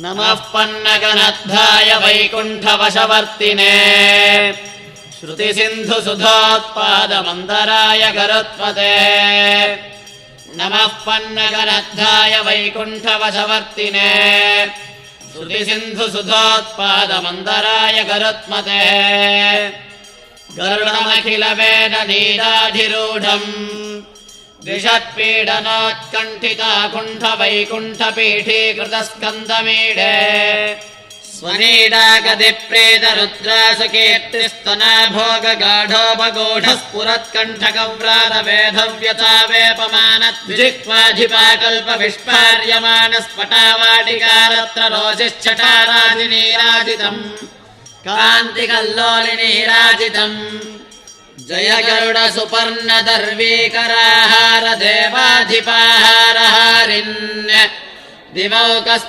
नमः पन्नगनद्धाय वैकुण्ठवशवर्तिने श्रुतिसिन्धुसुधोत्पादमन्दराय गरुत्मते नमः पन्नगनद्धाय वैकुण्ठवशवर्तिने श्रुतिसिन्धुसुधोत्पादमन्दराय गरुत्मते गरुडमखिलवेदनीराधिरूढम् द्विषत्पीडनोत्कण्ठिताकुण्ठवैकुण्ठपीठीकृतस्कन्दमीडे स्वनीडागतिप्रेतरुद्रासु कीर्तिस्तना भोगगाढोपगूढस्फुरत्कण्ठकव्रातवेधव्यतावेपमानद्विजिह्वाधिपाकल्पविष्पार्यमानस्फटावाटिकारत्र रोषिश्छटाराजिनीराजितम् कान्तिकल्लोलिनीराजितम् जय गरुड सुपर्ण दर्वीकराहार देवाधिपाहारहारिण्य दिवौकस्